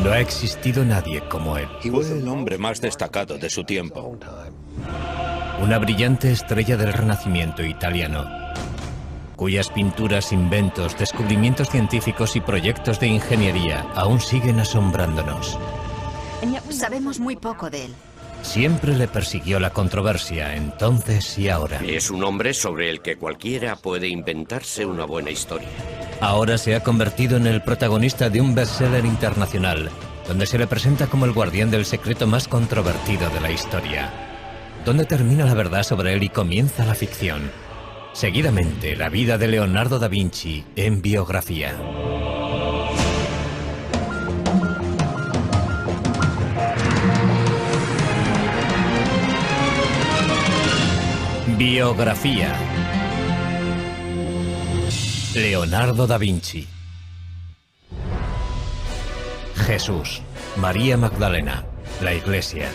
No ha existido nadie como él. Fue el hombre más destacado de su tiempo. Una brillante estrella del Renacimiento italiano, cuyas pinturas, inventos, descubrimientos científicos y proyectos de ingeniería aún siguen asombrándonos. Sabemos muy poco de él. Siempre le persiguió la controversia, entonces y ahora. Es un hombre sobre el que cualquiera puede inventarse una buena historia. Ahora se ha convertido en el protagonista de un bestseller internacional, donde se le presenta como el guardián del secreto más controvertido de la historia. ¿Dónde termina la verdad sobre él y comienza la ficción? Seguidamente, la vida de Leonardo da Vinci en biografía. Biografía. Leonardo da Vinci. Jesús, María Magdalena, la Iglesia,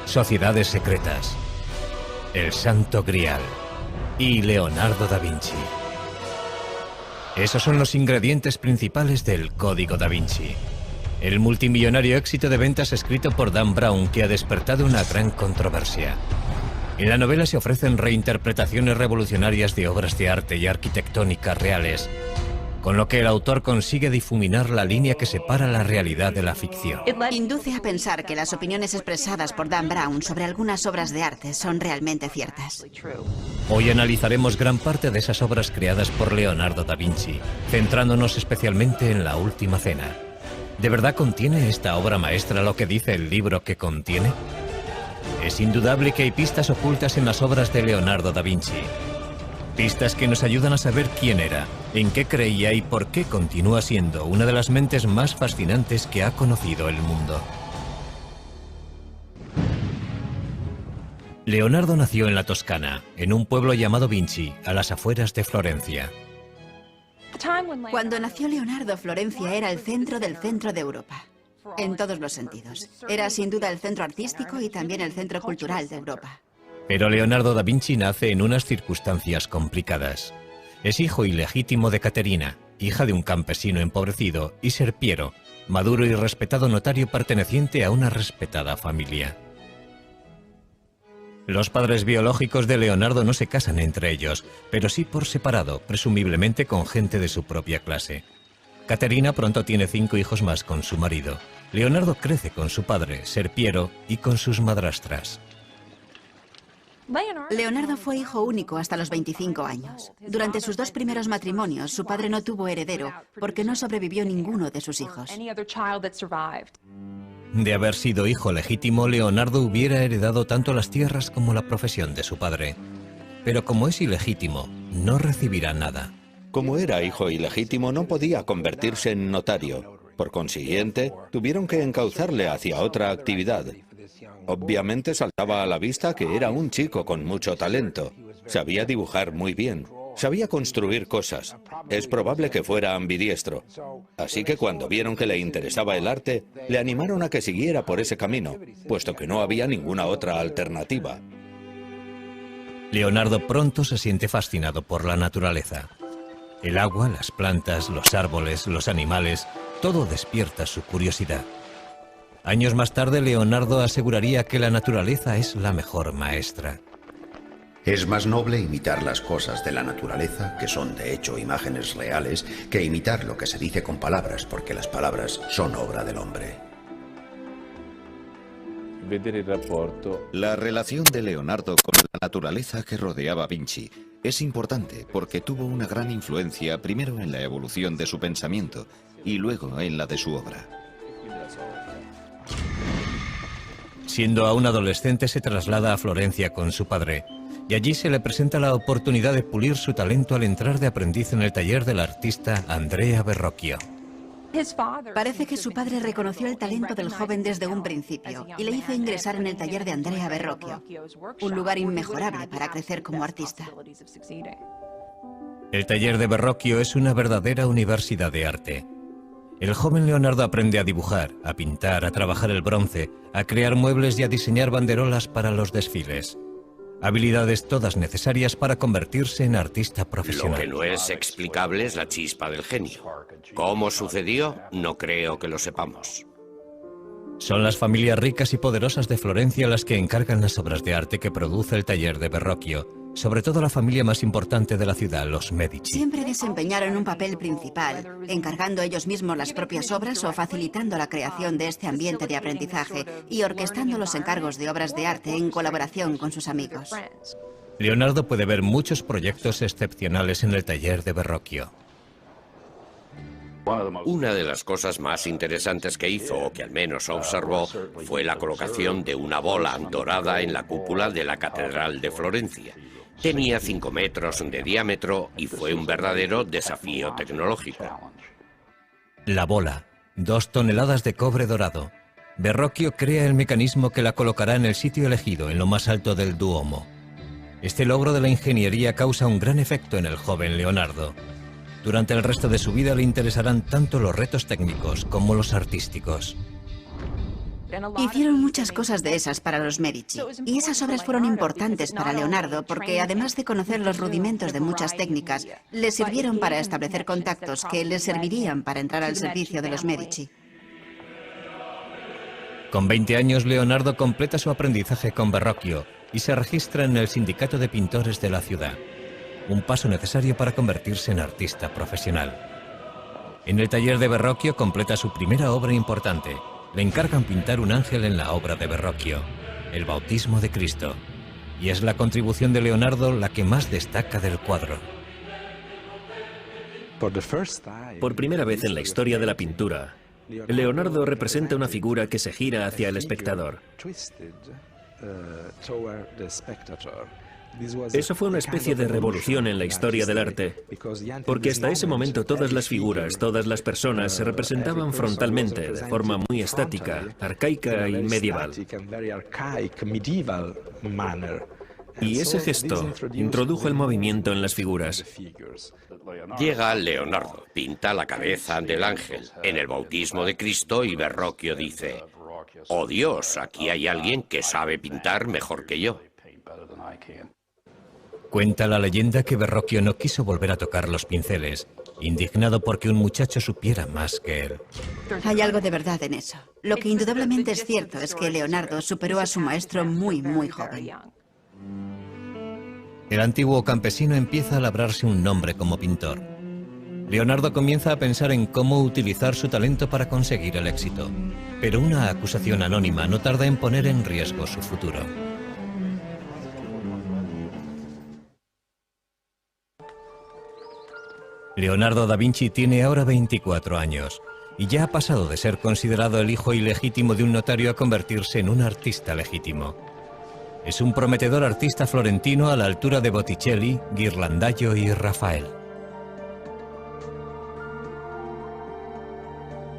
sociedades secretas, el Santo Grial y Leonardo da Vinci. Esos son los ingredientes principales del Código da Vinci, el multimillonario éxito de ventas escrito por Dan Brown que ha despertado una gran controversia. En la novela se ofrecen reinterpretaciones revolucionarias de obras de arte y arquitectónicas reales, con lo que el autor consigue difuminar la línea que separa la realidad de la ficción. Induce a pensar que las opiniones expresadas por Dan Brown sobre algunas obras de arte son realmente ciertas. Hoy analizaremos gran parte de esas obras creadas por Leonardo da Vinci, centrándonos especialmente en La Última Cena. ¿De verdad contiene esta obra maestra lo que dice el libro que contiene? Es indudable que hay pistas ocultas en las obras de Leonardo da Vinci. Pistas que nos ayudan a saber quién era, en qué creía y por qué continúa siendo una de las mentes más fascinantes que ha conocido el mundo. Leonardo nació en la Toscana, en un pueblo llamado Vinci, a las afueras de Florencia. Cuando nació Leonardo, Florencia era el centro del centro de Europa. En todos los sentidos. Era sin duda el centro artístico y también el centro cultural de Europa. Pero Leonardo da Vinci nace en unas circunstancias complicadas. Es hijo ilegítimo de Caterina, hija de un campesino empobrecido, y Serpiero, maduro y respetado notario perteneciente a una respetada familia. Los padres biológicos de Leonardo no se casan entre ellos, pero sí por separado, presumiblemente con gente de su propia clase. Caterina pronto tiene 5 hijos más con su marido. Leonardo crece con su padre, Serpiero, y con sus madrastras. Leonardo fue hijo único hasta los 25 años. Durante sus 2 primeros matrimonios, su padre no tuvo heredero porque no sobrevivió ninguno de sus hijos. De haber sido hijo legítimo, Leonardo hubiera heredado tanto las tierras como la profesión de su padre. Pero como es ilegítimo, no recibirá nada. Como era hijo ilegítimo, no podía convertirse en notario. Por consiguiente, tuvieron que encauzarle hacia otra actividad. Obviamente saltaba a la vista que era un chico con mucho talento. Sabía dibujar muy bien. Sabía construir cosas. Es probable que fuera ambidiestro. Así que cuando vieron que le interesaba el arte, le animaron a que siguiera por ese camino, puesto que no había ninguna otra alternativa. Leonardo pronto se siente fascinado por la naturaleza. El agua, las plantas, los árboles, los animales, todo despierta su curiosidad. Años más tarde, Leonardo aseguraría que la naturaleza es la mejor maestra. Es más noble imitar las cosas de la naturaleza, que son de hecho imágenes reales, que imitar lo que se dice con palabras, porque las palabras son obra del hombre. La relación de Leonardo con la naturaleza que rodeaba a Vinci es importante porque tuvo una gran influencia primero en la evolución de su pensamiento y luego en la de su obra. Siendo aún adolescente, se traslada a Florencia con su padre, y allí se le presenta la oportunidad de pulir su talento al entrar de aprendiz en el taller del artista Andrea Verrocchio. Parece que su padre reconoció el talento del joven desde un principio y le hizo ingresar en el taller de Andrea Verrocchio, un lugar inmejorable para crecer como artista. El taller de Verrocchio es una verdadera universidad de arte. El joven Leonardo aprende a dibujar, a pintar, a trabajar el bronce, a crear muebles y a diseñar banderolas para los desfiles. Habilidades todas necesarias para convertirse en artista profesional. Lo que no es explicable es la chispa del genio. ¿Cómo sucedió? No creo que lo sepamos. Son las familias ricas y poderosas de Florencia las que encargan las obras de arte que produce el taller de Verrocchio, sobre todo la familia más importante de la ciudad, los Medici. Siempre desempeñaron un papel principal, encargando ellos mismos las propias obras o facilitando la creación de este ambiente de aprendizaje y orquestando los encargos de obras de arte en colaboración con sus amigos. Leonardo puede ver muchos proyectos excepcionales en el taller de Verrocchio. Una de las cosas más interesantes que hizo, o que al menos observó, fue la colocación de una bola dorada en la cúpula de la Catedral de Florencia. Tenía 5 metros de diámetro y fue un verdadero desafío tecnológico. La bola, 2 toneladas de cobre dorado. Verrocchio crea el mecanismo que la colocará en el sitio elegido, en lo más alto del Duomo. Este logro de la ingeniería causa un gran efecto en el joven Leonardo. Durante el resto de su vida le interesarán tanto los retos técnicos como los artísticos. Hicieron muchas cosas de esas para los Medici, y esas obras fueron importantes para Leonardo porque, además de conocer los rudimentos de muchas técnicas, le sirvieron para establecer contactos que le servirían para entrar al servicio de los Medici. Con 20 años, Leonardo completa su aprendizaje con Verrocchio y se registra en el Sindicato de Pintores de la ciudad. Un paso necesario para convertirse en artista profesional. En el taller de Verrocchio completa su primera obra importante. Le encargan pintar un ángel en la obra de Verrocchio, el Bautismo de Cristo, y es la contribución de Leonardo la que más destaca del cuadro. Por primera vez en la historia de la pintura, Leonardo representa una figura que se gira hacia el espectador. Eso fue una especie de revolución en la historia del arte, porque hasta ese momento todas las figuras, todas las personas se representaban frontalmente, de forma muy estática, arcaica y medieval. Y ese gesto introdujo el movimiento en las figuras. Llega Leonardo, pinta la cabeza del ángel en el Bautismo de Cristo y Verrocchio dice: «Oh Dios, aquí hay alguien que sabe pintar mejor que yo». Cuenta la leyenda que Verrocchio no quiso volver a tocar los pinceles, indignado porque un muchacho supiera más que él. Hay algo de verdad en eso. Lo que indudablemente es cierto es que Leonardo superó a su maestro muy joven. El antiguo campesino empieza a labrarse un nombre como pintor. Leonardo comienza a pensar en cómo utilizar su talento para conseguir el éxito, pero una acusación anónima no tarda en poner en riesgo su futuro. Leonardo da Vinci tiene ahora 24 años y ya ha pasado de ser considerado el hijo ilegítimo de un notario a convertirse en un artista legítimo. Es un prometedor artista florentino a la altura de Botticelli, Ghirlandaio y Rafael.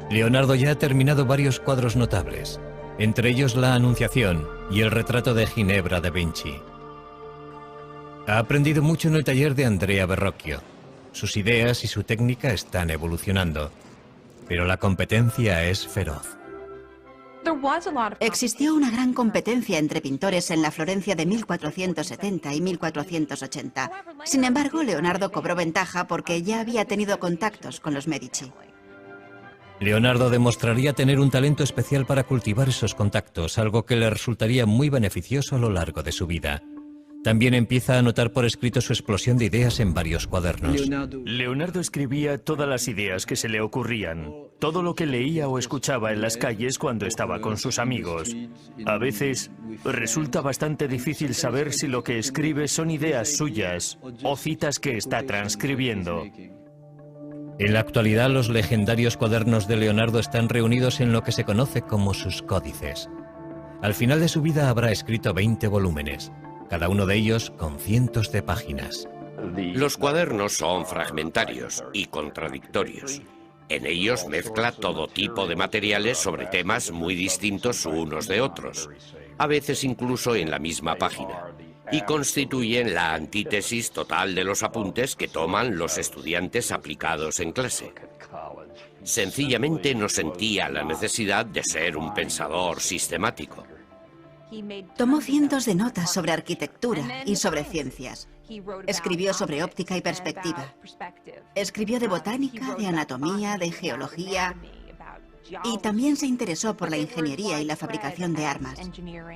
Leonardo ya ha terminado varios cuadros notables, entre ellos la Anunciación y el retrato de Ginebra da Vinci. Ha aprendido mucho en el taller de Andrea Verrocchio. Sus ideas y su técnica están evolucionando, pero la competencia es feroz. Existió una gran competencia entre pintores en la Florencia de 1470 y 1480. Sin embargo, Leonardo cobró ventaja porque ya había tenido contactos con los Medici. Leonardo demostraría tener un talento especial para cultivar esos contactos, algo que le resultaría muy beneficioso a lo largo de su vida. También empieza a anotar por escrito su explosión de ideas en varios cuadernos. Leonardo escribía todas las ideas que se le ocurrían, todo lo que leía o escuchaba en las calles cuando estaba con sus amigos. A veces resulta bastante difícil saber si lo que escribe son ideas suyas o citas que está transcribiendo. En la actualidad, los legendarios cuadernos de Leonardo están reunidos en lo que se conoce como sus códices. Al final de su vida habrá escrito 20 volúmenes. Cada uno de ellos con cientos de páginas. Los cuadernos son fragmentarios y contradictorios. En ellos mezcla todo tipo de materiales sobre temas muy distintos unos de otros, a veces incluso en la misma página, y constituyen la antítesis total de los apuntes que toman los estudiantes aplicados en clase. Sencillamente no sentía la necesidad de ser un pensador sistemático. Tomó cientos de notas sobre arquitectura y sobre ciencias. Escribió sobre óptica y perspectiva. Escribió de botánica, de anatomía, de geología. Y también se interesó por la ingeniería y la fabricación de armas,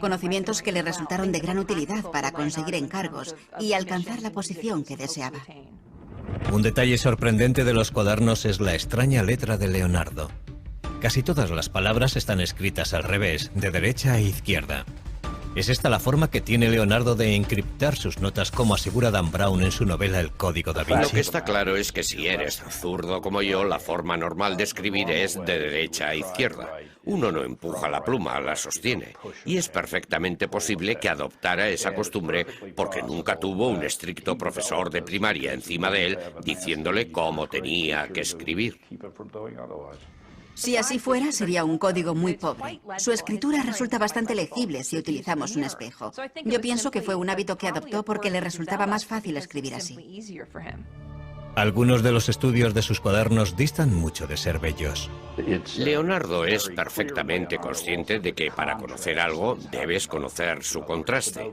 conocimientos que le resultaron de gran utilidad para conseguir encargos y alcanzar la posición que deseaba. Un detalle sorprendente de los cuadernos es la extraña letra de Leonardo. Casi todas las palabras están escritas al revés, de derecha a izquierda. ¿Es esta la forma que tiene Leonardo de encriptar sus notas, como asegura Dan Brown en su novela El Código da Vinci? Lo que está claro es que si eres zurdo como yo, la forma normal de escribir es de derecha a izquierda. Uno no empuja la pluma, la sostiene. Y es perfectamente posible que adoptara esa costumbre porque nunca tuvo un estricto profesor de primaria encima de él diciéndole cómo tenía que escribir. Si así fuera, sería un código muy pobre. Su escritura resulta bastante legible si utilizamos un espejo. Yo pienso que fue un hábito que adoptó porque le resultaba más fácil escribir así. Algunos de los estudios de sus cuadernos distan mucho de ser bellos. Leonardo es perfectamente consciente de que para conocer algo debes conocer su contraste.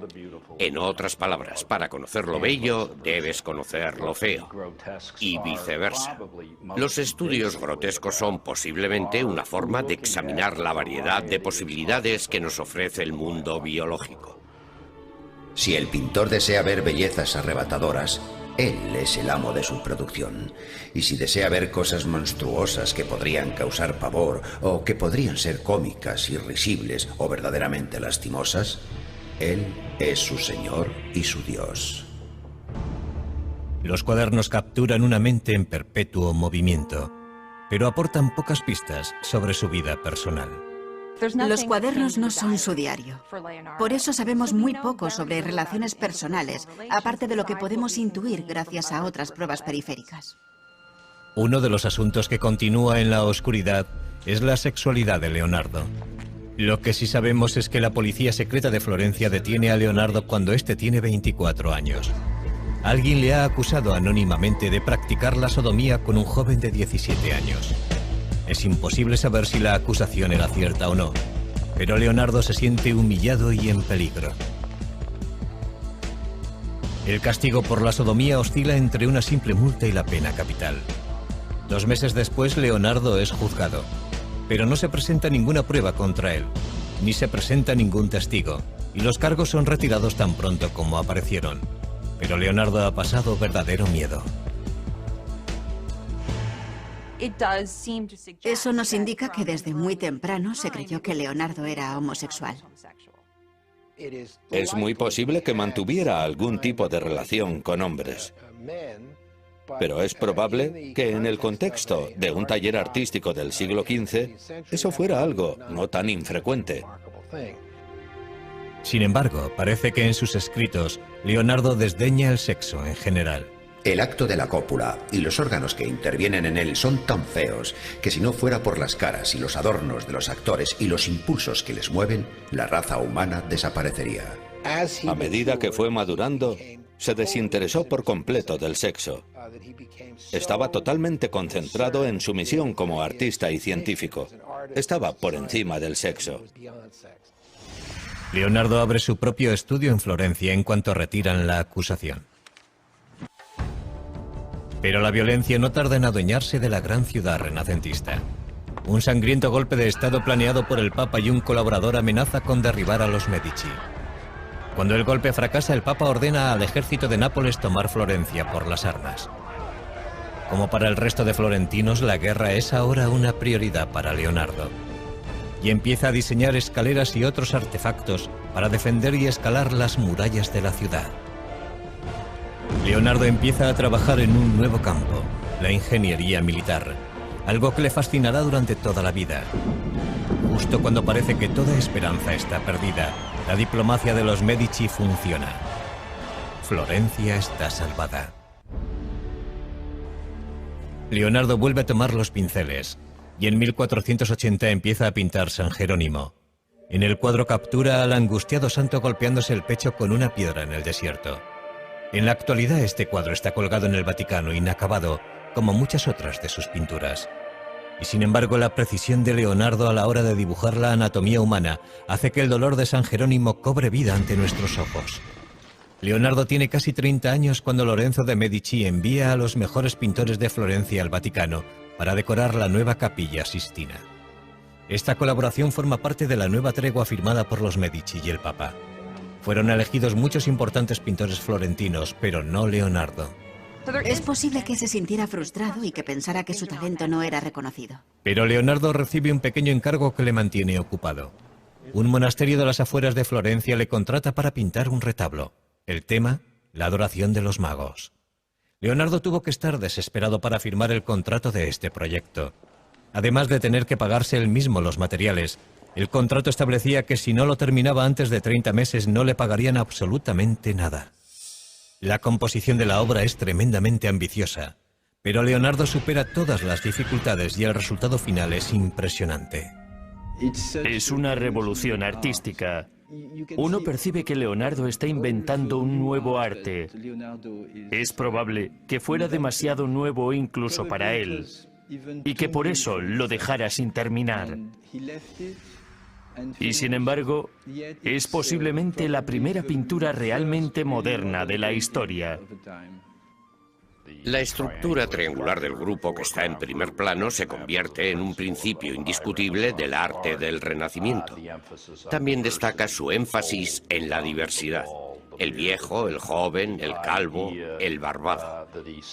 En otras palabras, para conocer lo bello debes conocer lo feo. Y viceversa. Los estudios grotescos son posiblemente una forma de examinar la variedad de posibilidades que nos ofrece el mundo biológico. Si el pintor desea ver bellezas arrebatadoras, él es el amo de su producción. Y si desea ver cosas monstruosas que podrían causar pavor o que podrían ser cómicas, irrisibles o verdaderamente lastimosas, él es su señor y su dios. Los cuadernos capturan una mente en perpetuo movimiento, pero aportan pocas pistas sobre su vida personal. Los cuadernos no son su diario. Por eso sabemos muy poco sobre relaciones personales, aparte de lo que podemos intuir gracias a otras pruebas periféricas. Uno de los asuntos que continúa en la oscuridad es la sexualidad de Leonardo. Lo que sí sabemos es que la policía secreta de Florencia detiene a Leonardo cuando éste tiene 24 años. Alguien le ha acusado anónimamente de practicar la sodomía con un joven de 17 años. Es imposible saber si la acusación era cierta o no, pero Leonardo se siente humillado y en peligro. El castigo por la sodomía oscila entre una simple multa y la pena capital. 2 meses después, Leonardo es juzgado, pero no se presenta ninguna prueba contra él, ni se presenta ningún testigo, y los cargos son retirados tan pronto como aparecieron. Pero Leonardo ha pasado verdadero miedo. Eso nos indica que desde muy temprano se creyó que Leonardo era homosexual. Es muy posible que mantuviera algún tipo de relación con hombres. Pero es probable que en el contexto de un taller artístico del siglo XV, eso fuera algo no tan infrecuente. Sin embargo, parece que en sus escritos, Leonardo desdeña el sexo en general. El acto de la cópula y los órganos que intervienen en él son tan feos que si no fuera por las caras y los adornos de los actores y los impulsos que les mueven, la raza humana desaparecería. A medida que fue madurando, se desinteresó por completo del sexo. Estaba totalmente concentrado en su misión como artista y científico. Estaba por encima del sexo. Leonardo abre su propio estudio en Florencia en cuanto retiran la acusación. Pero la violencia no tarda en adueñarse de la gran ciudad renacentista. Un sangriento golpe de estado planeado por el Papa y un colaborador amenaza con derribar a los Medici. Cuando el golpe fracasa, el Papa ordena al ejército de Nápoles tomar Florencia por las armas. Como para el resto de florentinos, la guerra es ahora una prioridad para Leonardo. Y empieza a diseñar escaleras y otros artefactos para defender y escalar las murallas de la ciudad. Leonardo empieza a trabajar en un nuevo campo, la ingeniería militar, algo que le fascinará durante toda la vida. Justo cuando parece que toda esperanza está perdida, la diplomacia de los Medici funciona. Florencia está salvada. Leonardo vuelve a tomar los pinceles y en 1480 empieza a pintar San Jerónimo. En el cuadro captura al angustiado santo golpeándose el pecho con una piedra en el desierto. En la actualidad este cuadro está colgado en el Vaticano inacabado, como muchas otras de sus pinturas. Y sin embargo la precisión de Leonardo a la hora de dibujar la anatomía humana hace que el dolor de San Jerónimo cobre vida ante nuestros ojos. Leonardo tiene casi 30 años cuando Lorenzo de Medici envía a los mejores pintores de Florencia al Vaticano para decorar la nueva Capilla Sistina. Esta colaboración forma parte de la nueva tregua firmada por los Medici y el Papa. Fueron elegidos muchos importantes pintores florentinos, pero no Leonardo. Es posible que se sintiera frustrado y que pensara que su talento no era reconocido. Pero Leonardo recibe un pequeño encargo que le mantiene ocupado. Un monasterio de las afueras de Florencia le contrata para pintar un retablo. El tema, la adoración de los magos. Leonardo tuvo que estar desesperado para firmar el contrato de este proyecto. Además de tener que pagarse él mismo los materiales, el contrato establecía que si no lo terminaba antes de 30 meses no le pagarían absolutamente nada. La composición de la obra es tremendamente ambiciosa, pero Leonardo supera todas las dificultades y el resultado final es impresionante. Es una revolución artística. Uno percibe que Leonardo está inventando un nuevo arte. Es probable que fuera demasiado nuevo incluso para él, y que por eso lo dejara sin terminar. Y sin embargo, es posiblemente la primera pintura realmente moderna de la historia. La estructura triangular del grupo que está en primer plano se convierte en un principio indiscutible del arte del Renacimiento. También destaca su énfasis en la diversidad. El viejo, el joven, el calvo, el barbado.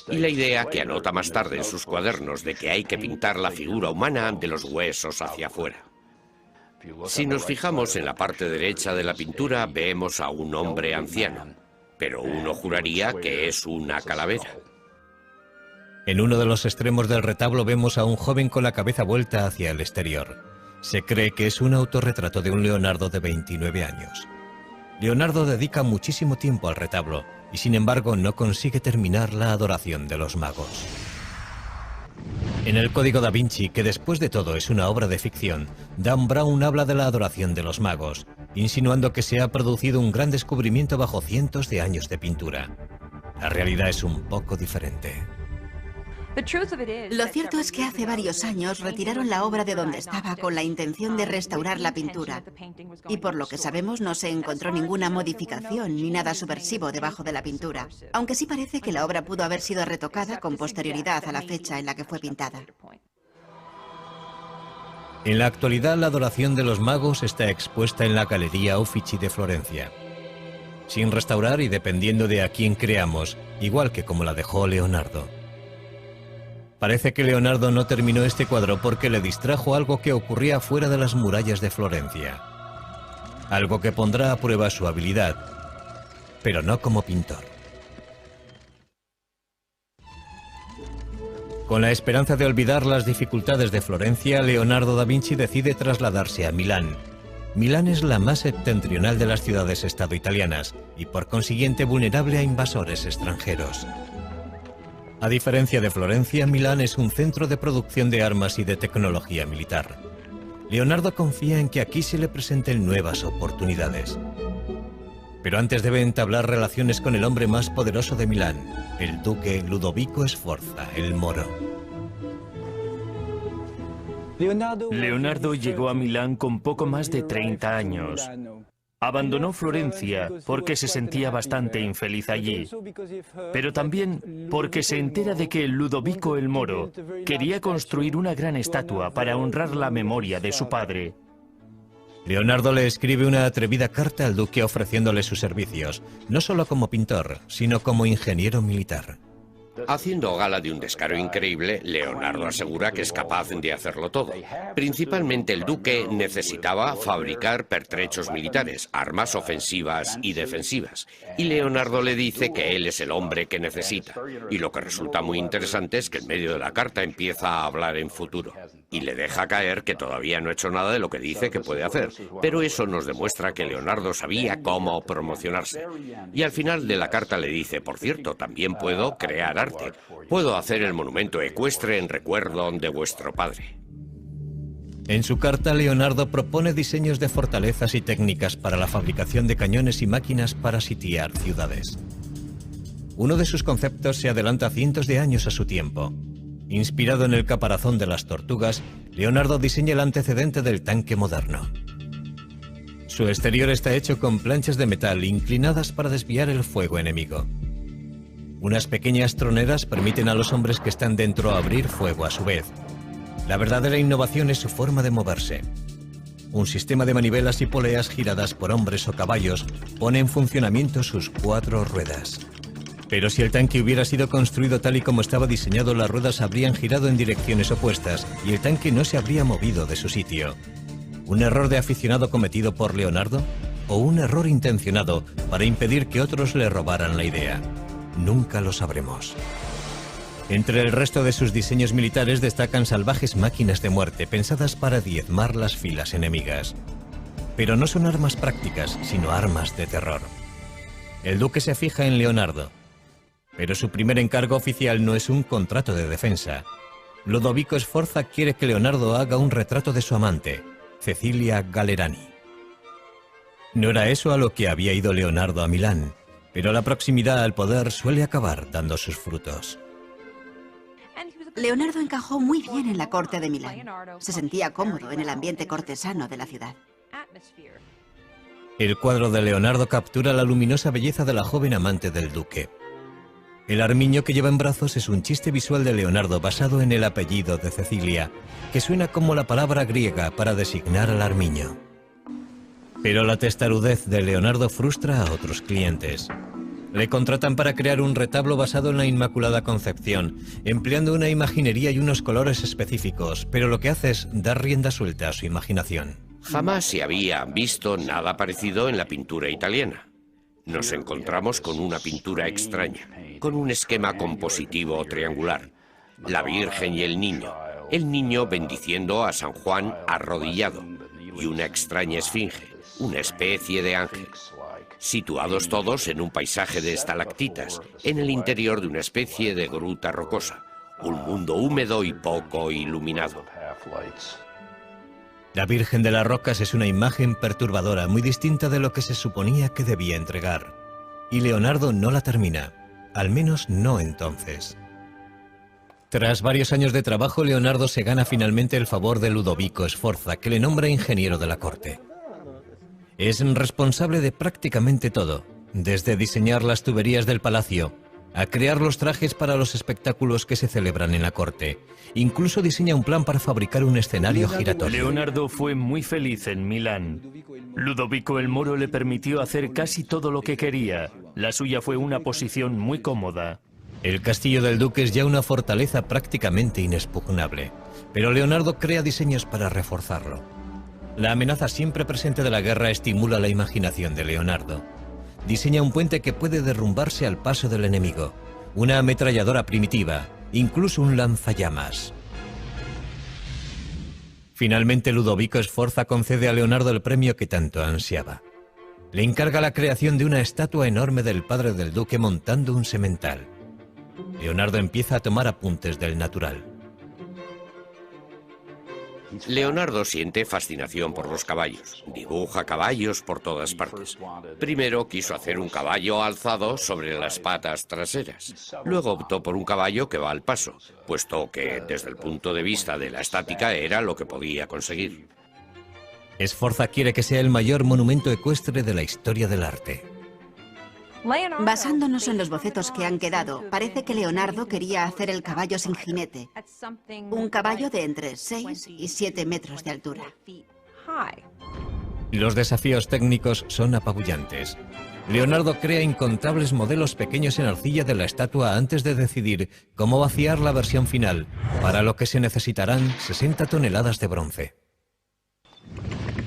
Y la idea que anota más tarde en sus cuadernos de que hay que pintar la figura humana de los huesos hacia afuera. Si nos fijamos en la parte derecha de la pintura, vemos a un hombre anciano, pero uno juraría que es una calavera. En uno de los extremos del retablo vemos a un joven con la cabeza vuelta hacia el exterior. Se cree que es un autorretrato de un Leonardo de 29 años. Leonardo dedica muchísimo tiempo al retablo y sin embargo no consigue terminar la adoración de los magos. En el Código da Vinci, que después de todo es una obra de ficción, Dan Brown habla de la adoración de los magos, insinuando que se ha producido un gran descubrimiento bajo cientos de años de pintura. La realidad es un poco diferente. Lo cierto es que hace varios años retiraron la obra de donde estaba con la intención de restaurar la pintura. Y por lo que sabemos no se encontró ninguna modificación ni nada subversivo debajo de la pintura, aunque sí parece que la obra pudo haber sido retocada con posterioridad a la fecha en la que fue pintada. En la actualidad, la adoración de los magos está expuesta en la Galería Uffizi de Florencia. Sin restaurar y dependiendo de a quién creamos, igual que como la dejó Leonardo. Parece que Leonardo no terminó este cuadro porque le distrajo algo que ocurría fuera de las murallas de Florencia. Algo que pondrá a prueba su habilidad, pero no como pintor. Con la esperanza de olvidar las dificultades de Florencia, Leonardo da Vinci decide trasladarse a Milán. Milán es la más septentrional de las ciudades-estado italianas y por consiguiente vulnerable a invasores extranjeros. A diferencia de Florencia, Milán es un centro de producción de armas y de tecnología militar. Leonardo confía en que aquí se le presenten nuevas oportunidades. Pero antes debe entablar relaciones con el hombre más poderoso de Milán, el duque Ludovico Sforza, el Moro. Leonardo llegó a Milán con poco más de 30 años. Abandonó Florencia porque se sentía bastante infeliz allí, pero también porque se entera de que Ludovico el Moro quería construir una gran estatua para honrar la memoria de su padre. Leonardo le escribe una atrevida carta al duque ofreciéndole sus servicios, no solo como pintor, sino como ingeniero militar. Haciendo gala de un descaro increíble, Leonardo asegura que es capaz de hacerlo todo. Principalmente el duque necesitaba fabricar pertrechos militares, armas ofensivas y defensivas. Y Leonardo le dice que él es el hombre que necesita. Y lo que resulta muy interesante es que en medio de la carta empieza a hablar en futuro. Y le deja caer que todavía no ha hecho nada de lo que dice que puede hacer. Pero eso nos demuestra que Leonardo sabía cómo promocionarse. Y al final de la carta le dice, por cierto, también puedo crear arte. Puedo hacer el monumento ecuestre en recuerdo de vuestro padre. En su carta, Leonardo propone diseños de fortalezas y técnicas para la fabricación de cañones y máquinas para sitiar ciudades. Uno de sus conceptos se adelanta cientos de años a su tiempo. Inspirado en el caparazón de las tortugas, Leonardo diseña el antecedente del tanque moderno. Su exterior está hecho con planchas de metal inclinadas para desviar el fuego enemigo. Unas pequeñas troneras permiten a los hombres que están dentro abrir fuego a su vez. La verdadera innovación es su forma de moverse. Un sistema de manivelas y poleas giradas por hombres o caballos pone en funcionamiento sus 4 ruedas. Pero si el tanque hubiera sido construido tal y como estaba diseñado, las ruedas habrían girado en direcciones opuestas y el tanque no se habría movido de su sitio. ¿Un error de aficionado cometido por Leonardo? ¿O un error intencionado para impedir que otros le robaran la idea? Nunca lo sabremos. Entre el resto de sus diseños militares destacan salvajes máquinas de muerte pensadas para diezmar las filas enemigas. Pero no son armas prácticas, sino armas de terror. El duque se fija en Leonardo, pero su primer encargo oficial no es un contrato de defensa. Ludovico Sforza quiere que Leonardo haga un retrato de su amante, Cecilia Gallerani. No era eso a lo que había ido Leonardo a Milán, pero la proximidad al poder suele acabar dando sus frutos. Leonardo encajó muy bien en la corte de Milán. Se sentía cómodo en el ambiente cortesano de la ciudad. El cuadro de Leonardo captura la luminosa belleza de la joven amante del duque. El armiño que lleva en brazos es un chiste visual de Leonardo basado en el apellido de Cecilia, que suena como la palabra griega para designar al armiño. Pero la testarudez de Leonardo frustra a otros clientes. Le contratan para crear un retablo basado en la Inmaculada Concepción, empleando una imaginería y unos colores específicos, pero lo que hace es dar rienda suelta a su imaginación. Jamás se había visto nada parecido en la pintura italiana. Nos encontramos con una pintura extraña, con un esquema compositivo triangular. La Virgen y el niño bendiciendo a San Juan arrodillado, y una extraña esfinge, una especie de ángel. Situados todos en un paisaje de estalactitas, en el interior de una especie de gruta rocosa, un mundo húmedo y poco iluminado. La Virgen de las Rocas es una imagen perturbadora, muy distinta de lo que se suponía que debía entregar. Y Leonardo no la termina, al menos no entonces. Tras varios años de trabajo, Leonardo se gana finalmente el favor de Ludovico Sforza, que le nombra ingeniero de la corte. Es responsable de prácticamente todo, desde diseñar las tuberías del palacio, a crear los trajes para los espectáculos que se celebran en la corte. Incluso diseña un plan para fabricar un escenario giratorio. Leonardo fue muy feliz en Milán. Ludovico el Moro le permitió hacer casi todo lo que quería. La suya fue una posición muy cómoda. El castillo del duque es ya una fortaleza prácticamente inexpugnable, pero Leonardo crea diseños para reforzarlo. La amenaza siempre presente de la guerra estimula la imaginación de Leonardo. Diseña un puente que puede derrumbarse al paso del enemigo, una ametralladora primitiva, incluso un lanzallamas. Finalmente Ludovico Sforza concede a Leonardo el premio que tanto ansiaba. Le encarga la creación de una estatua enorme del padre del duque montando un semental. Leonardo empieza a tomar apuntes del natural. Leonardo siente fascinación por los caballos. Dibuja caballos por todas partes. Primero quiso hacer un caballo alzado sobre las patas traseras. Luego optó por un caballo que va al paso, puesto que desde el punto de vista de la estática era lo que podía conseguir. Sforza quiere que sea el mayor monumento ecuestre de la historia del arte. Basándonos en los bocetos que han quedado, parece que Leonardo quería hacer el caballo sin jinete. Un caballo de entre 6 y 7 metros de altura. Los desafíos técnicos son apabullantes. Leonardo crea incontables modelos pequeños en arcilla de la estatua antes de decidir cómo vaciar la versión final, para lo que se necesitarán 60 toneladas de bronce.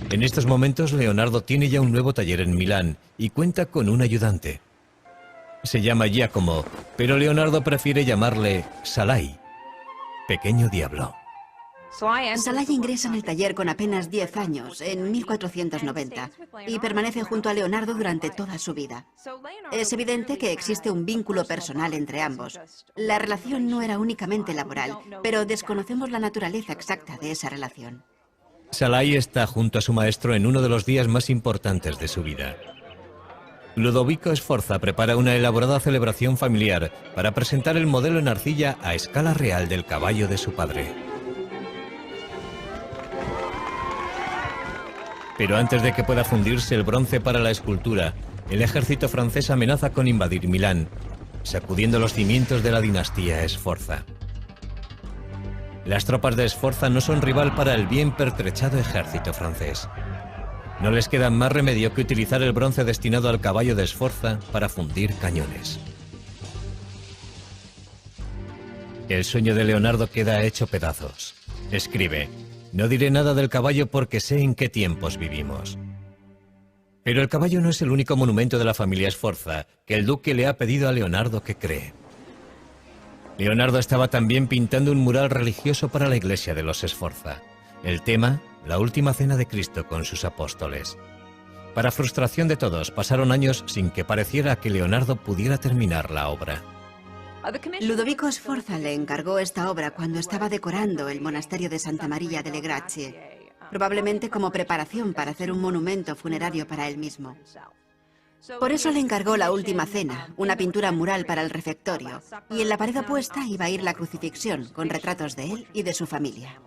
En estos momentos Leonardo tiene ya un nuevo taller en Milán y cuenta con un ayudante. Se llama Giacomo, pero Leonardo prefiere llamarle Salai, pequeño diablo. Salai ingresa en el taller con apenas 10 años, en 1490, y permanece junto a Leonardo durante toda su vida. Es evidente que existe un vínculo personal entre ambos. La relación no era únicamente laboral, pero desconocemos la naturaleza exacta de esa relación. Salai está junto a su maestro en uno de los días más importantes de su vida. Ludovico Sforza prepara una elaborada celebración familiar para presentar el modelo en arcilla a escala real del caballo de su padre. Pero antes de que pueda fundirse el bronce para la escultura, el ejército francés amenaza con invadir Milán, sacudiendo los cimientos de la dinastía Sforza. Las tropas de Sforza no son rival para el bien pertrechado ejército francés. No les queda más remedio que utilizar el bronce destinado al caballo de Sforza para fundir cañones. El sueño de Leonardo queda hecho pedazos. Escribe: no diré nada del caballo porque sé en qué tiempos vivimos. Pero el caballo no es el único monumento de la familia Sforza que el duque le ha pedido a Leonardo que cree. Leonardo estaba también pintando un mural religioso para la iglesia de los Sforza. El tema, la última cena de Cristo con sus apóstoles. Para frustración de todos, pasaron años sin que pareciera que Leonardo pudiera terminar la obra. Ludovico Sforza le encargó esta obra cuando estaba decorando el monasterio de Santa María delle Grazie, probablemente como preparación para hacer un monumento funerario para él mismo. Por eso le encargó la última cena, una pintura mural para el refectorio, y en la pared opuesta iba a ir la crucifixión, con retratos de él y de su familia.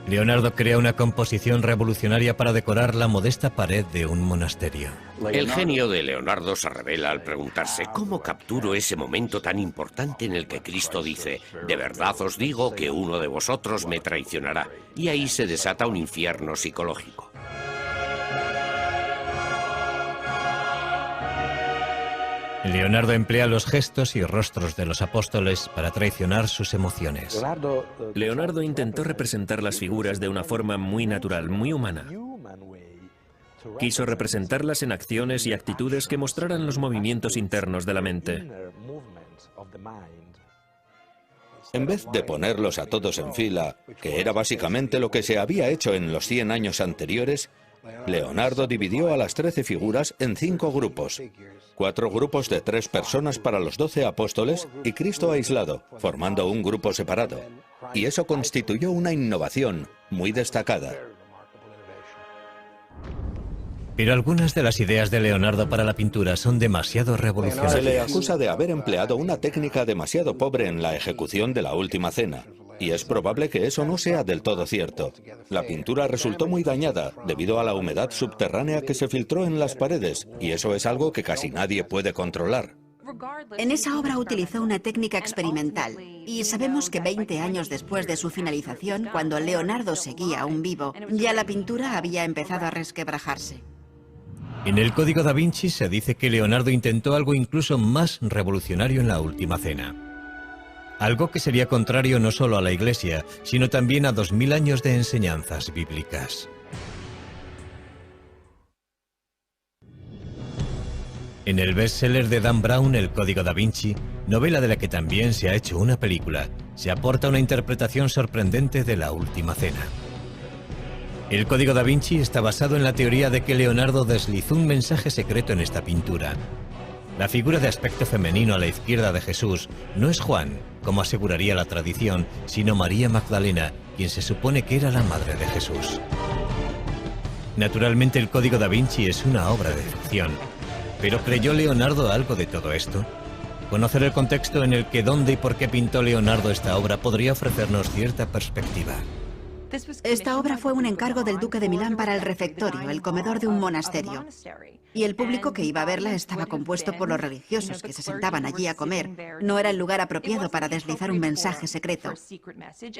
Leonardo crea una composición revolucionaria para decorar la modesta pared de un monasterio. El genio de Leonardo se revela al preguntarse cómo capturo ese momento tan importante en el que Cristo dice: de verdad os digo que uno de vosotros me traicionará. Y ahí se desata un infierno psicológico. Leonardo emplea los gestos y rostros de los apóstoles para traicionar sus emociones. Leonardo intentó representar las figuras de una forma muy natural, muy humana. Quiso representarlas en acciones y actitudes que mostraran los movimientos internos de la mente. En vez de ponerlos a todos en fila, que era básicamente lo que se había hecho en los 100 años anteriores, Leonardo dividió a las 13 figuras en 5 grupos. 4 grupos de 3 personas para los 12 apóstoles y Cristo aislado, formando un grupo separado. Y eso constituyó una innovación muy destacada. Pero algunas de las ideas de Leonardo para la pintura son demasiado revolucionarias. Se le acusa de haber empleado una técnica demasiado pobre en la ejecución de la última cena. Y es probable que eso no sea del todo cierto. La pintura resultó muy dañada debido a la humedad subterránea que se filtró en las paredes, y eso es algo que casi nadie puede controlar. En esa obra utilizó una técnica experimental, y sabemos que 20 años después de su finalización, cuando Leonardo seguía aún vivo, ya la pintura había empezado a resquebrajarse. En el Código da Vinci se dice que Leonardo intentó algo incluso más revolucionario en la última cena. Algo que sería contrario no solo a la Iglesia, sino también a 2000 años de enseñanzas bíblicas. En el bestseller de Dan Brown, El Código da Vinci, novela de la que también se ha hecho una película, se aporta una interpretación sorprendente de la última cena. El Código da Vinci está basado en la teoría de que Leonardo deslizó un mensaje secreto en esta pintura. La figura de aspecto femenino a la izquierda de Jesús no es Juan, como aseguraría la tradición, sino María Magdalena, quien se supone que era la madre de Jesús. Naturalmente el Código da Vinci es una obra de ficción, pero ¿creyó Leonardo algo de todo esto? Conocer el contexto en el que, dónde y por qué pintó Leonardo esta obra podría ofrecernos cierta perspectiva. Esta obra fue un encargo del duque de Milán para el refectorio, el comedor de un monasterio. Y el público que iba a verla estaba compuesto por los religiosos que se sentaban allí a comer. No era el lugar apropiado para deslizar un mensaje secreto.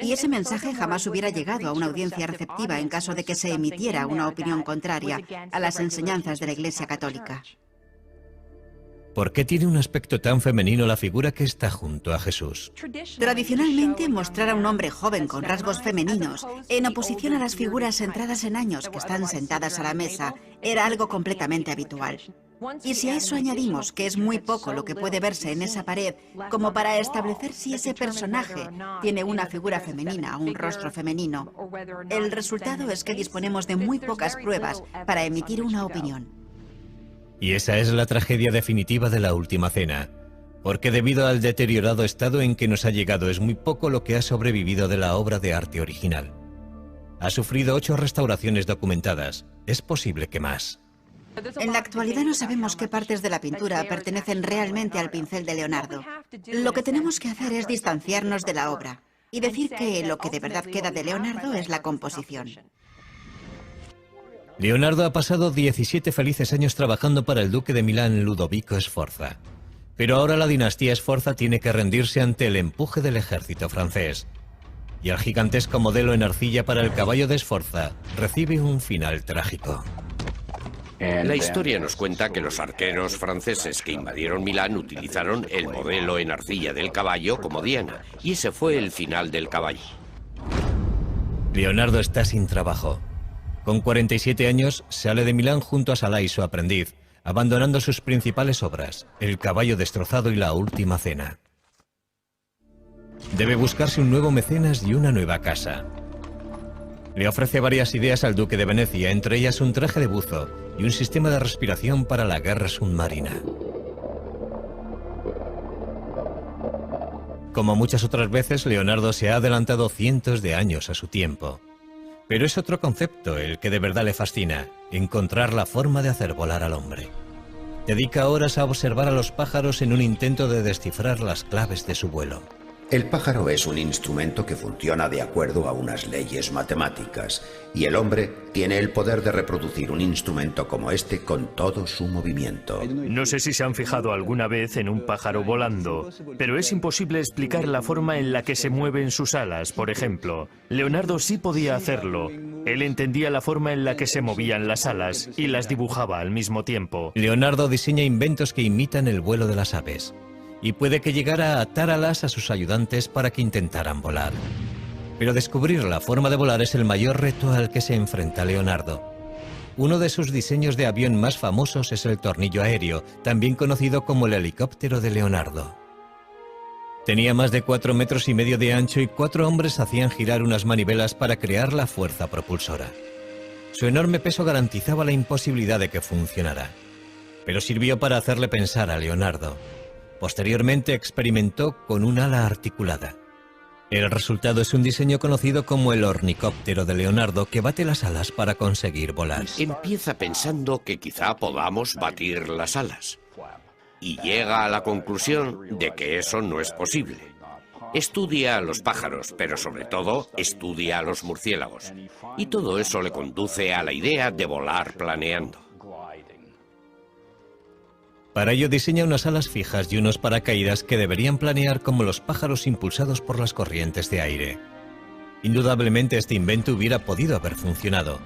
Y ese mensaje jamás hubiera llegado a una audiencia receptiva en caso de que se emitiera una opinión contraria a las enseñanzas de la Iglesia Católica. ¿Por qué tiene un aspecto tan femenino la figura que está junto a Jesús? Tradicionalmente, mostrar a un hombre joven con rasgos femeninos, en oposición a las figuras entradas en años que están sentadas a la mesa, era algo completamente habitual. Y si a eso añadimos que es muy poco lo que puede verse en esa pared, como para establecer si ese personaje tiene una figura femenina o un rostro femenino, el resultado es que disponemos de muy pocas pruebas para emitir una opinión. Y esa es la tragedia definitiva de la última cena, porque debido al deteriorado estado en que nos ha llegado es muy poco lo que ha sobrevivido de la obra de arte original. Ha sufrido 8 restauraciones documentadas, es posible que más. En la actualidad no sabemos qué partes de la pintura pertenecen realmente al pincel de Leonardo. Lo que tenemos que hacer es distanciarnos de la obra y decir que lo que de verdad queda de Leonardo es la composición. Leonardo ha pasado 17 felices años trabajando para el duque de Milán, Ludovico Sforza. Pero ahora la dinastía Sforza tiene que rendirse ante el empuje del ejército francés. y el gigantesco modelo en arcilla para el caballo de Sforza recibe un final trágico. La historia nos cuenta que los arqueros franceses que invadieron Milán utilizaron el modelo en arcilla del caballo como diana, y ese fue el final del caballo. Leonardo está sin trabajo. Con 47 años sale de Milán junto a Salai, su aprendiz, abandonando sus principales obras, El caballo destrozado y La última cena. Debe buscarse un nuevo mecenas y una nueva casa. Le ofrece varias ideas al duque de Venecia, entre ellas un traje de buzo y un sistema de respiración para la guerra submarina. Como muchas otras veces, Leonardo se ha adelantado cientos de años a su tiempo. Pero es otro concepto el que de verdad le fascina: encontrar la forma de hacer volar al hombre. Dedica horas a observar a los pájaros en un intento de descifrar las claves de su vuelo. El pájaro es un instrumento que funciona de acuerdo a unas leyes matemáticas, y el hombre tiene el poder de reproducir un instrumento como este con todo su movimiento. No sé si se han fijado alguna vez en un pájaro volando, pero es imposible explicar la forma en la que se mueven sus alas, por ejemplo. Leonardo sí podía hacerlo. Él entendía la forma en la que se movían las alas y las dibujaba al mismo tiempo. Leonardo diseña inventos que imitan el vuelo de las aves, y puede que llegara a atar alas a sus ayudantes para que intentaran volar. Pero descubrir la forma de volar es el mayor reto al que se enfrenta Leonardo. Uno de sus diseños de avión más famosos es el tornillo aéreo, también conocido como el helicóptero de Leonardo. Tenía más de 4,5 metros de ancho y 4 hombres hacían girar unas manivelas para crear la fuerza propulsora. Su enorme peso garantizaba la imposibilidad de que funcionara, pero sirvió para hacerle pensar a Leonardo. Posteriormente experimentó con un ala articulada. El resultado es un diseño conocido como el ornicóptero de Leonardo, que bate las alas para conseguir volar. Empieza pensando que quizá podamos batir las alas, y llega a la conclusión de que eso no es posible. Estudia a los pájaros, pero sobre todo estudia a los murciélagos, y todo eso le conduce a la idea de volar planeando. Para ello diseña unas alas fijas y unos paracaídas que deberían planear como los pájaros impulsados por las corrientes de aire. Indudablemente este invento hubiera podido haber funcionado.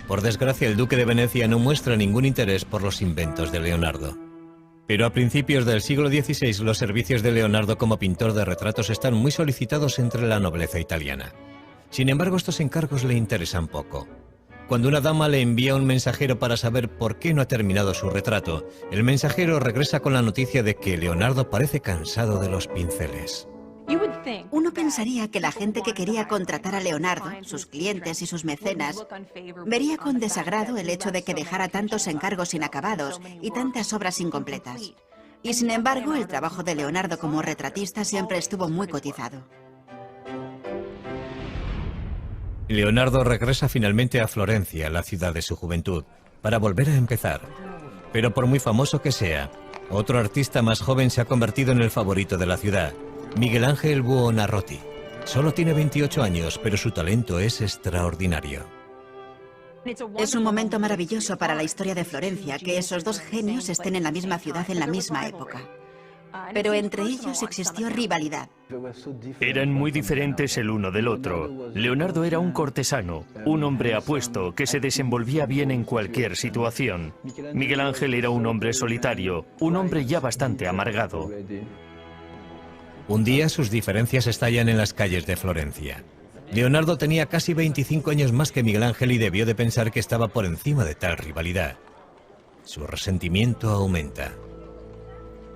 Por desgracia, el duque de Venecia no muestra ningún interés por los inventos de Leonardo. Pero a principios del siglo XVI los servicios de Leonardo como pintor de retratos están muy solicitados entre la nobleza italiana. Sin embargo, estos encargos le interesan poco. Cuando una dama le envía un mensajero para saber por qué no ha terminado su retrato, el mensajero regresa con la noticia de que Leonardo parece cansado de los pinceles. Uno pensaría que la gente que quería contratar a Leonardo, sus clientes y sus mecenas, vería con desagrado el hecho de que dejara tantos encargos inacabados y tantas obras incompletas. Y sin embargo, el trabajo de Leonardo como retratista siempre estuvo muy cotizado. Leonardo regresa finalmente a Florencia, la ciudad de su juventud, para volver a empezar. Pero por muy famoso que sea, otro artista más joven se ha convertido en el favorito de la ciudad, Miguel Ángel Buonarroti. Solo tiene 28 años, pero su talento es extraordinario. Es un momento maravilloso para la historia de Florencia que esos dos genios estén en la misma ciudad en la misma época. Pero entre ellos existió rivalidad. Eran muy diferentes el uno del otro. Leonardo era un cortesano, un hombre apuesto que se desenvolvía bien en cualquier situación. Miguel Ángel era un hombre solitario, un hombre ya bastante amargado. Un día sus diferencias estallan en las calles de Florencia. Leonardo tenía casi 25 años más que Miguel Ángel y debió de pensar que estaba por encima de tal rivalidad. Su resentimiento aumenta.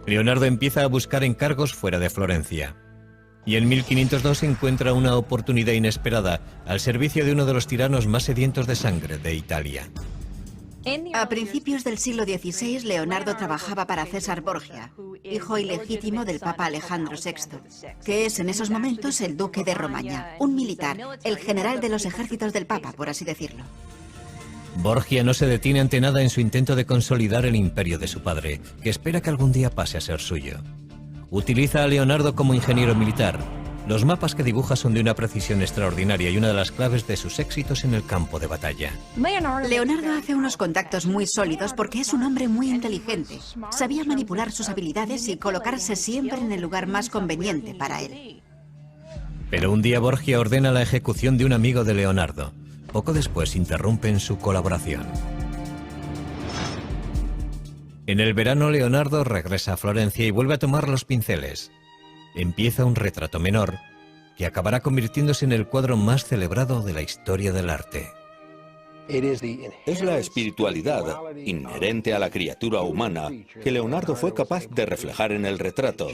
Leonardo empieza a buscar encargos fuera de Florencia. Y en 1502 encuentra una oportunidad inesperada al servicio de uno de los tiranos más sedientos de sangre de Italia. A principios del siglo XVI, Leonardo trabajaba para César Borgia, hijo ilegítimo del Papa Alejandro VI, que es en esos momentos el duque de Romaña, un militar, el general de los ejércitos del Papa, por así decirlo. Borgia no se detiene ante nada en su intento de consolidar el imperio de su padre, que espera que algún día pase a ser suyo. Utiliza a Leonardo como ingeniero militar. Los mapas que dibuja son de una precisión extraordinaria y una de las claves de sus éxitos en el campo de batalla. Leonardo hace unos contactos muy sólidos porque es un hombre muy inteligente. Sabía manipular sus habilidades y colocarse siempre en el lugar más conveniente para él. Pero un día Borgia ordena la ejecución de un amigo de Leonardo. Poco después interrumpen su colaboración. En el verano, Leonardo regresa a Florencia y vuelve a tomar los pinceles. Empieza un retrato menor que acabará convirtiéndose en el cuadro más celebrado de la historia del arte. Es la espiritualidad inherente a la criatura humana que Leonardo fue capaz de reflejar en el retrato,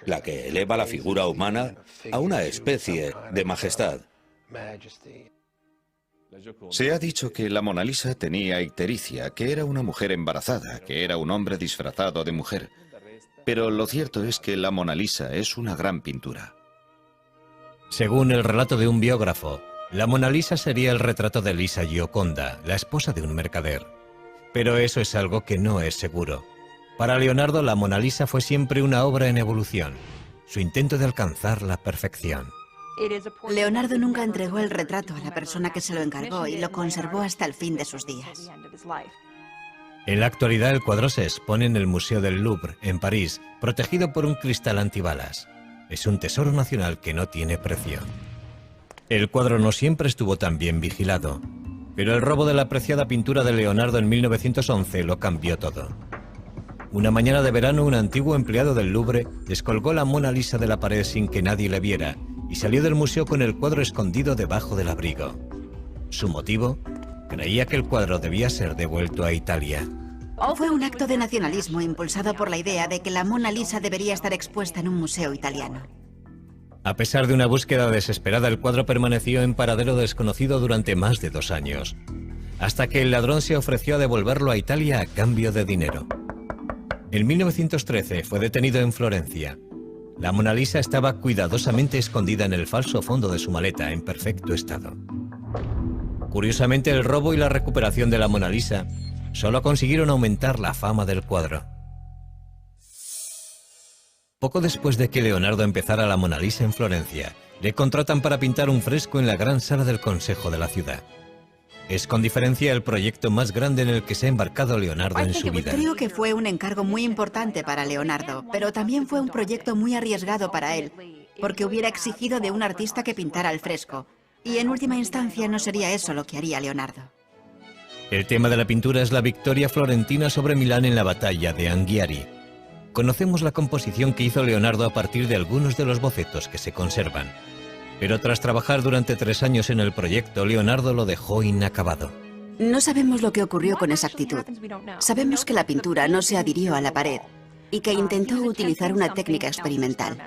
la que eleva la figura humana a una especie de majestad. Se ha dicho que la Mona Lisa tenía ictericia, que era una mujer embarazada, que era un hombre disfrazado de mujer. Pero lo cierto es que la Mona Lisa es una gran pintura. Según el relato de un biógrafo, la Mona Lisa sería el retrato de Lisa Gioconda, la esposa de un mercader. Pero eso es algo que no es seguro. Para Leonardo, la Mona Lisa fue siempre una obra en evolución, su intento de alcanzar la perfección. Leonardo nunca entregó el retrato a la persona que se lo encargó y lo conservó hasta el fin de sus días. En la actualidad, el cuadro se expone en el Museo del Louvre, en París, protegido por un cristal antibalas. Es un tesoro nacional que no tiene precio. El cuadro no siempre estuvo tan bien vigilado, pero el robo de la apreciada pintura de Leonardo en 1911 lo cambió todo. Una mañana de verano, un antiguo empleado del Louvre descolgó la Mona Lisa de la pared sin que nadie le viera y salió del museo con el cuadro escondido debajo del abrigo. ¿Su motivo? Creía que el cuadro debía ser devuelto a Italia. Fue un acto de nacionalismo impulsado por la idea de que la Mona Lisa debería estar expuesta en un museo italiano. A pesar de una búsqueda desesperada, el cuadro permaneció en paradero desconocido durante más de 2 años, hasta que el ladrón se ofreció a devolverlo a Italia a cambio de dinero. En 1913 fue detenido en Florencia. La Mona Lisa estaba cuidadosamente escondida en el falso fondo de su maleta, en perfecto estado. Curiosamente, el robo y la recuperación de la Mona Lisa solo consiguieron aumentar la fama del cuadro. Poco después de que Leonardo empezara la Mona Lisa en Florencia, le contratan para pintar un fresco en la gran sala del Consejo de la ciudad. Es con diferencia el proyecto más grande en el que se ha embarcado Leonardo en su vida. Creo que fue un encargo muy importante para Leonardo, pero también fue un proyecto muy arriesgado para él, porque hubiera exigido de un artista que pintara el fresco, y en última instancia no sería eso lo que haría Leonardo. El tema de la pintura es la victoria florentina sobre Milán en la batalla de Anghiari. Conocemos la composición que hizo Leonardo a partir de algunos de los bocetos que se conservan. Pero tras trabajar durante 3 años en el proyecto, Leonardo lo dejó inacabado. No sabemos lo que ocurrió con exactitud. Sabemos que la pintura no se adhirió a la pared y que intentó utilizar una técnica experimental.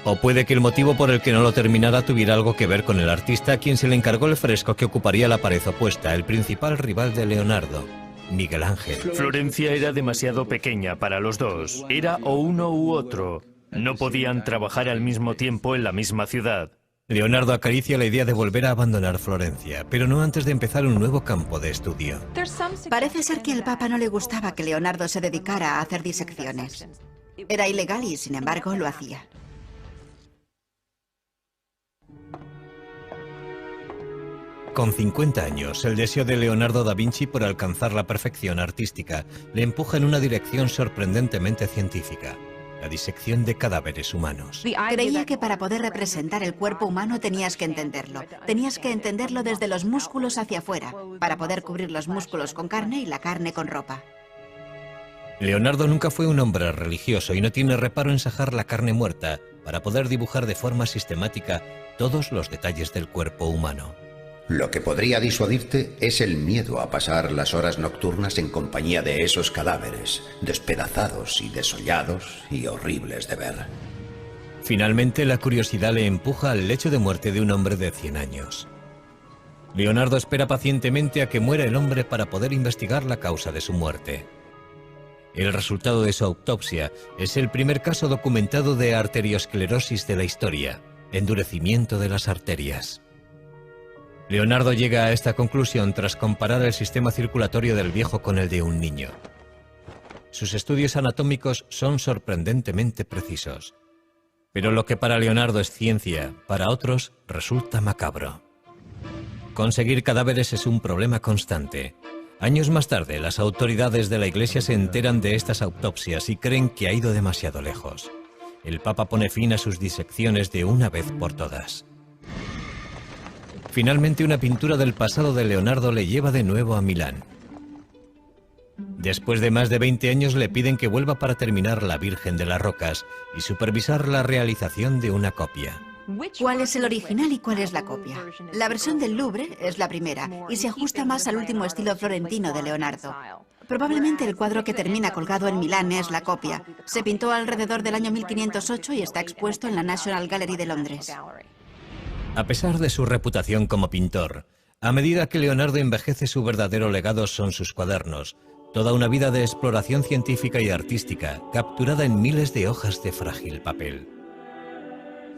O puede que el motivo por el que no lo terminara tuviera algo que ver con el artista a quien se le encargó el fresco que ocuparía la pared opuesta, el principal rival de Leonardo, Miguel Ángel. Florencia era demasiado pequeña para los dos. Era o uno u otro. No podían trabajar al mismo tiempo en la misma ciudad. Leonardo acaricia la idea de volver a abandonar Florencia, pero no antes de empezar un nuevo campo de estudio. Parece ser que al Papa no le gustaba que Leonardo se dedicara a hacer disecciones. Era ilegal y, sin embargo, lo hacía. Con 50 años, el deseo de Leonardo da Vinci por alcanzar la perfección artística le empuja en una dirección sorprendentemente científica: la disección de cadáveres humanos. Creía que para poder representar el cuerpo humano tenías que entenderlo. Tenías que entenderlo desde los músculos hacia afuera, para poder cubrir los músculos con carne y la carne con ropa. Leonardo nunca fue un hombre religioso y no tiene reparo en sajar la carne muerta para poder dibujar de forma sistemática todos los detalles del cuerpo humano. Lo que podría disuadirte es el miedo a pasar las horas nocturnas en compañía de esos cadáveres, despedazados y desollados y horribles de ver. Finalmente, la curiosidad le empuja al lecho de muerte de un hombre de 100 años. Leonardo espera pacientemente a que muera el hombre para poder investigar la causa de su muerte. El resultado de su autopsia es el primer caso documentado de arteriosclerosis de la historia, endurecimiento de las arterias. Leonardo llega a esta conclusión tras comparar el sistema circulatorio del viejo con el de un niño. Sus estudios anatómicos son sorprendentemente precisos. Pero lo que para Leonardo es ciencia, para otros resulta macabro. Conseguir cadáveres es un problema constante. Años más tarde, las autoridades de la Iglesia se enteran de estas autopsias y creen que ha ido demasiado lejos. el Papa pone fin a sus disecciones de una vez por todas. Finalmente, una pintura del pasado de Leonardo le lleva de nuevo a Milán. Después de más de 20 años le piden que vuelva para terminar La Virgen de las Rocas y supervisar la realización de una copia. ¿Cuál es el original y cuál es la copia? La versión del Louvre es la primera y se ajusta más al último estilo florentino de Leonardo. Probablemente el cuadro que termina colgado en Milán es la copia. Se pintó alrededor del año 1508 y está expuesto en la National Gallery de Londres. A pesar de su reputación como pintor, a medida que Leonardo envejece, su verdadero legado son sus cuadernos, toda una vida de exploración científica y artística, capturada en miles de hojas de frágil papel.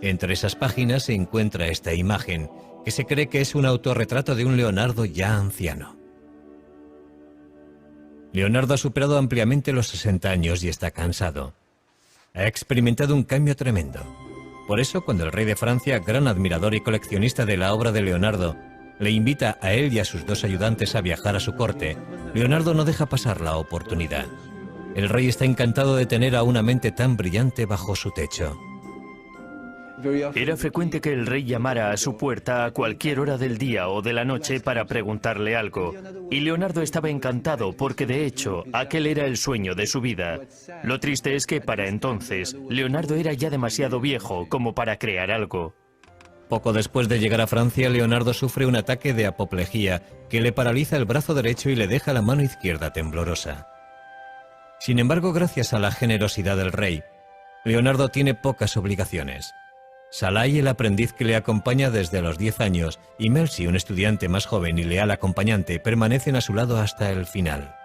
Entre esas páginas se encuentra esta imagen, que se cree que es un autorretrato de un Leonardo ya anciano. Leonardo ha superado ampliamente los 60 años y está cansado. Ha experimentado un cambio tremendo. Por eso, cuando el rey de Francia, gran admirador y coleccionista de la obra de Leonardo, le invita a él y a sus 2 ayudantes a viajar a su corte, Leonardo no deja pasar la oportunidad. El rey está encantado de tener a una mente tan brillante bajo su techo. Era frecuente que el rey llamara a su puerta a cualquier hora del día o de la noche para preguntarle algo. Y Leonardo estaba encantado porque, de hecho, aquel era el sueño de su vida. Lo triste es que para entonces, Leonardo era ya demasiado viejo como para crear algo. Poco después de llegar a Francia, Leonardo sufre un ataque de apoplejía que le paraliza el brazo derecho y le deja la mano izquierda temblorosa. Sin embargo, gracias a la generosidad del rey, Leonardo tiene pocas obligaciones. Salai, el aprendiz que le acompaña desde los 10 años, y Melzi, un estudiante más joven y leal acompañante, permanecen a su lado hasta el final.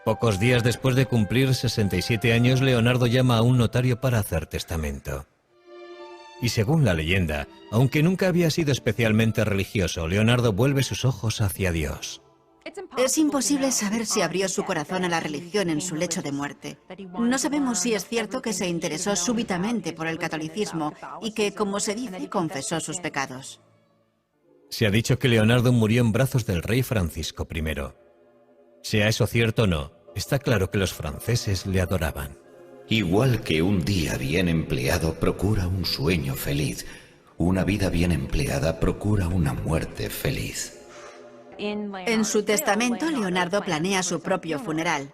Pocos días después de cumplir 67 años, Leonardo llama a un notario para hacer testamento. Y según la leyenda, aunque nunca había sido especialmente religioso, Leonardo vuelve sus ojos hacia Dios. Es imposible saber si abrió su corazón a la religión en su lecho de muerte. No sabemos si es cierto que se interesó súbitamente por el catolicismo y que, como se dice, confesó sus pecados. Se ha dicho que Leonardo murió en brazos del rey Francisco I. Sea eso cierto o no, está claro que los franceses le adoraban. Igual que un día bien empleado procura un sueño feliz, una vida bien empleada procura una muerte feliz. En su testamento, Leonardo planea su propio funeral,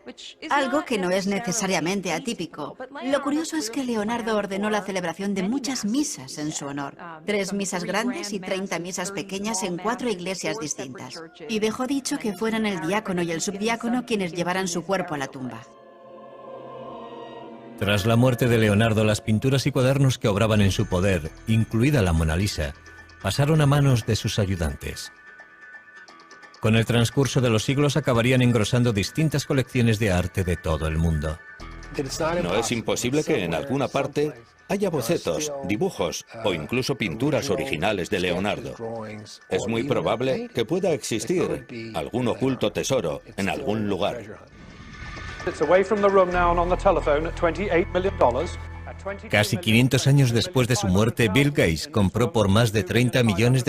algo que no es necesariamente atípico. Lo curioso es que Leonardo ordenó la celebración de muchas misas en su honor, 3 misas grandes y 30 misas pequeñas en 4 iglesias distintas, y dejó dicho que fueran el diácono y el subdiácono quienes llevaran su cuerpo a la tumba. Tras la muerte de Leonardo, las pinturas y cuadernos que obraban en su poder, incluida la Mona Lisa, pasaron a manos de sus ayudantes. Con el transcurso de los siglos acabarían engrosando distintas colecciones de arte de todo el mundo. No es imposible que en alguna parte haya bocetos, dibujos o incluso pinturas originales de Leonardo. Es muy probable que pueda existir algún oculto tesoro en algún lugar. Casi 500 años después de su muerte, Bill Gates compró por más de $30 millones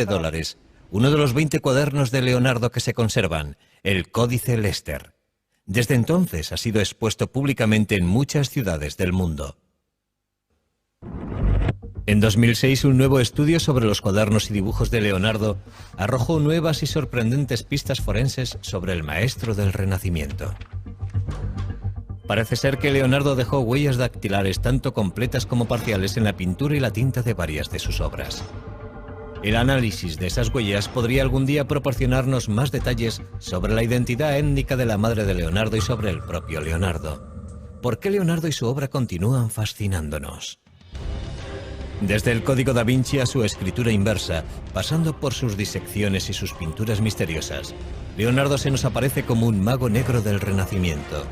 uno de los 20 cuadernos de Leonardo que se conservan, el Códice Lester. Desde entonces ha sido expuesto públicamente en muchas ciudades del mundo. En 2006, un nuevo estudio sobre los cuadernos y dibujos de Leonardo arrojó nuevas y sorprendentes pistas forenses sobre el maestro del Renacimiento. Parece ser que Leonardo dejó huellas dactilares tanto completas como parciales en la pintura y la tinta de varias de sus obras. El análisis de esas huellas podría algún día proporcionarnos más detalles sobre la identidad étnica de la madre de Leonardo y sobre el propio Leonardo. ¿Por qué Leonardo y su obra continúan fascinándonos? Desde el Código da Vinci a su escritura inversa, pasando por sus disecciones y sus pinturas misteriosas, Leonardo se nos aparece como un mago negro del Renacimiento.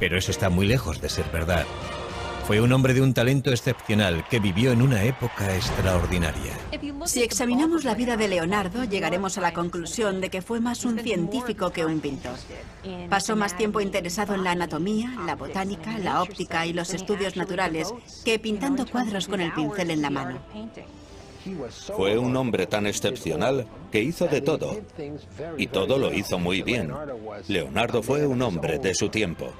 Pero eso está muy lejos de ser verdad. Fue un hombre de un talento excepcional que vivió en una época extraordinaria. Si examinamos la vida de Leonardo, llegaremos a la conclusión de que fue más un científico que un pintor. Pasó más tiempo interesado en la anatomía, la botánica, la óptica y los estudios naturales que pintando cuadros con el pincel en la mano. Fue un hombre tan excepcional que hizo de todo, y todo lo hizo muy bien. Leonardo fue un hombre de su tiempo.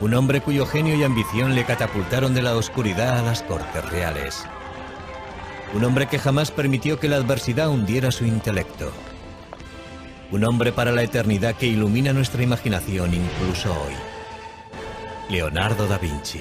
Un hombre cuyo genio y ambición le catapultaron de la oscuridad a las cortes reales. Un hombre que jamás permitió que la adversidad hundiera su intelecto. Un hombre para la eternidad que ilumina nuestra imaginación incluso hoy. Leonardo da Vinci.